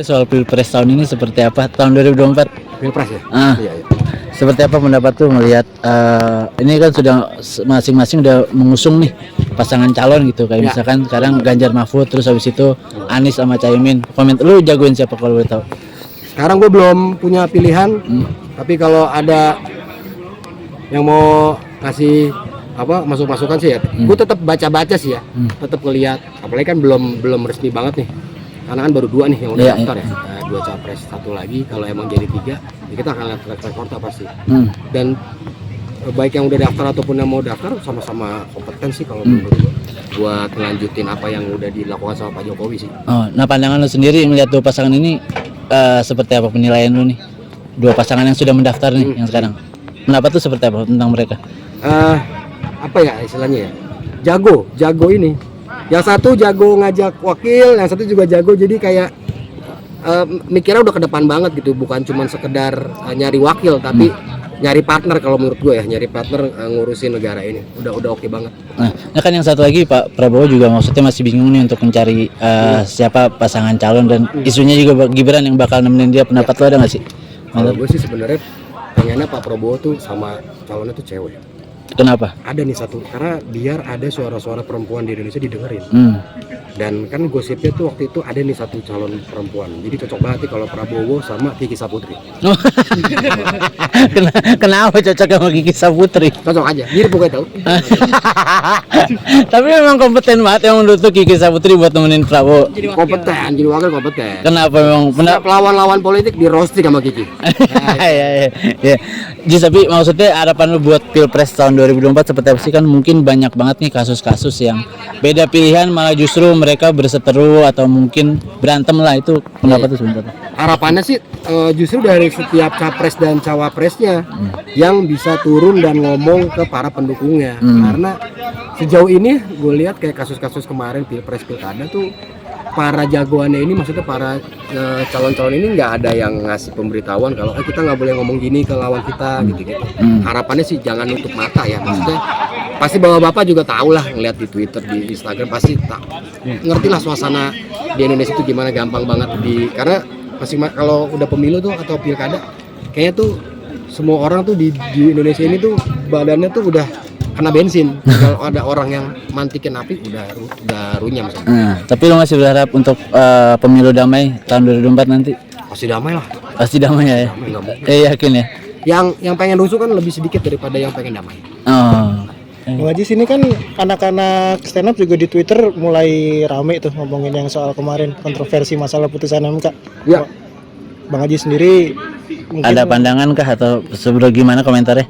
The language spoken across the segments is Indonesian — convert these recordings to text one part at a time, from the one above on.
Soal pilpres tahun ini seperti apa? Tahun 2024. Pilpres ya? Iya, iya. Seperti apa pendapat tuh melihat ini kan sudah masing-masing udah mengusung nih pasangan calon gitu kayak Ya. misalkan sekarang Ganjar Mahfud terus habis itu Anies sama Caimin. Komen lu jagoin siapa kalau boleh tahu? Sekarang gue belum punya pilihan, tapi kalau ada yang mau kasih masukan sih ya, gue tetap baca-baca sih ya, tetap ngeliat. Apalagi kan belum resmi banget nih, karena kan baru 2 nih yang udah Iya, daftar ya. Nah, 2 capres, 1 lagi. Kalau emang jadi 3, ya kita akan lihat track recordnya pasti. Dan baik yang udah daftar ataupun yang mau daftar sama-sama kompeten sih kalau menurut gue, buat ngelanjutin apa yang udah dilakukan sama Pak Jokowi sih. Oh, nah pandangan lu sendiri melihat dua pasangan ini seperti apa penilaian lu nih? Dua pasangan yang sudah mendaftar nih yang sekarang. Pendapat tuh seperti apa tentang mereka? Apa ya istilahnya ya, jago ini, yang satu jago ngajak wakil, yang satu juga jago, jadi kayak mikirnya udah ke depan banget gitu, bukan cuma sekedar nyari wakil, tapi nyari partner. Kalau menurut gue ya, nyari partner ngurusin negara ini udah oke banget. Nah kan yang satu lagi Pak Prabowo juga maksudnya masih bingung nih untuk mencari siapa pasangan calon dan isunya juga Gibran yang bakal nemenin dia. Pendapat lo ada nggak sih? Kalau gue sih sebenarnya pengennya Pak Prabowo tuh sama calonnya tuh cewek. Kenapa? Ada nih satu, karena biar ada suara-suara perempuan di Indonesia didengerin. Dan kan gosipnya tuh waktu itu ada nih satu calon perempuan, jadi cocok banget nih kalau Prabowo sama Kiki Saputri. Kenapa cocok sama Kiki Saputri? Cocok aja, mirip pokoknya tau. Tapi memang kompeten banget yang menurut tuh Kiki Saputri buat nemenin Prabowo. Kompeten, jadi wakil kompeten. Kenapa memang Setiap lawan-lawan politik di roasting sama Kiki. ya. Jadi tapi maksudnya harapan lu buat Pilpres tahun 2024 seperti apa sih? Kan mungkin banyak banget nih kasus-kasus yang beda pilihan malah justru mereka berseteru atau mungkin berantem lah, itu pendapat tuh sebenarnya. Harapannya sih justru dari setiap capres dan cawapresnya yang bisa turun dan ngomong ke para pendukungnya. Karena sejauh ini gue lihat kayak kasus-kasus kemarin Pilpres Pilkada tuh, para jagoannya ini, maksudnya para calon-calon ini nggak ada yang ngasih pemberitahuan kalau kita nggak boleh ngomong gini ke lawan kita gitu-gitu. Harapannya sih jangan nutup mata ya, maksudnya pasti bapak-bapak juga tahu lah, ngeliat di Twitter, di Instagram pasti ngerti lah suasana di Indonesia itu gimana, gampang banget karena kalau udah pemilu tuh atau pilkada, kayaknya tuh semua orang tuh di Indonesia ini tuh badannya tuh udah kena bensin. Kalau ada orang yang mantikin api udah runyam. Tapi lo masih berharap untuk pemilu damai tahun 2024 nanti? Pasti damai lah. Pasti damai ya? Damai, nggak mungkin. Yakin ya? Yang pengen rusuh kan lebih sedikit daripada yang pengen damai. Oh. Bang Haji, sini kan anak-anak stand up juga di Twitter mulai rame tuh ngomongin yang soal kemarin kontroversi masalah putusan MK. Ya. Bang Haji sendiri mungkin Ada pandangan kah atau seberapa gimana komentarnya?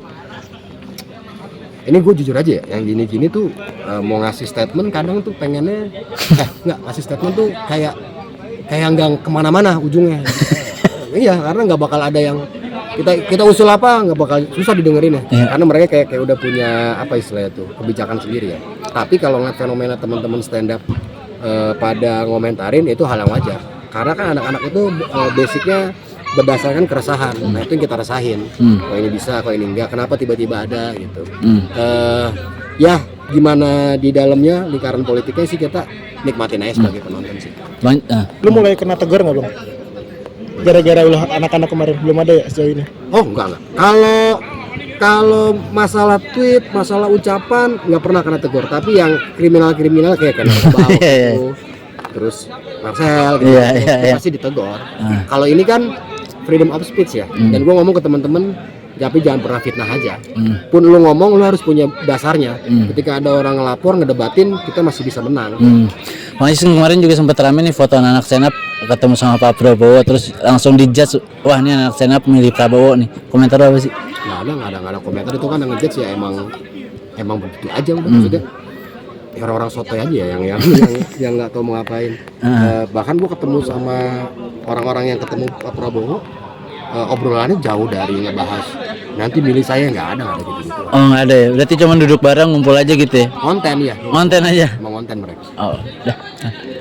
Ini gue jujur aja ya, yang gini-gini tuh mau ngasih statement kadang tuh pengennya nggak ngasih statement tuh kayak nggak kemana-mana ujungnya. Iya, karena nggak bakal ada yang kita usul apa nggak bakal susah didengerin ya. Karena mereka kayak udah punya apa istilahnya tuh, kebijakan sendiri ya. Tapi kalau ngeliat fenomena teman-teman stand up pada ngomentarin, itu hal yang wajar. Karena kan anak-anak itu basicnya berdasarkan keresahan. Nah itu yang kita rasain. Kok ini bisa, kok ini enggak, kenapa tiba-tiba ada gitu. Ya gimana di dalamnya lingkaran politiknya sih kita nikmatin aja sebagai penonton sih. lu mulai kena tegur nggak Bang? Gara-gara ulah anak-anak kemarin belum ada ya sejauh ini? Oh enggak. Kalau masalah tweet, masalah ucapan nggak pernah kena tegur. Tapi yang kriminal kayak kena bau gitu, terus Marcel gitu, pasti ditegur. Kalau ini kan freedom of speech ya, dan gue ngomong ke teman-teman, tapi jangan pernah fitnah aja. Pun lu ngomong, lu harus punya dasarnya. Ketika ada orang ngelapor, ngedebatin, kita masih bisa menang. Makanya kemarin juga sempat rame nih foto anak stand up ketemu sama Pak Prabowo, terus langsung dijudge, wah ini anak stand up milih Prabowo nih. Komentar apa sih? Nggak ada komentar, itu kan yang ngejudge ya emang begitu aja udah. Maksudnya ya orang-orang sotoy aja ya yang nggak tahu mau ngapain. Bahkan gua ketemu sama orang-orang yang ketemu Pak Prabowo, obrolannya jauh dari ngebahas nanti milih saya, nggak ada gitu. Oh nggak ada ya? Berarti cuma duduk bareng ngumpul aja gitu ya? Konten ya. Konten aja? Emang konten mereka. Oh udah.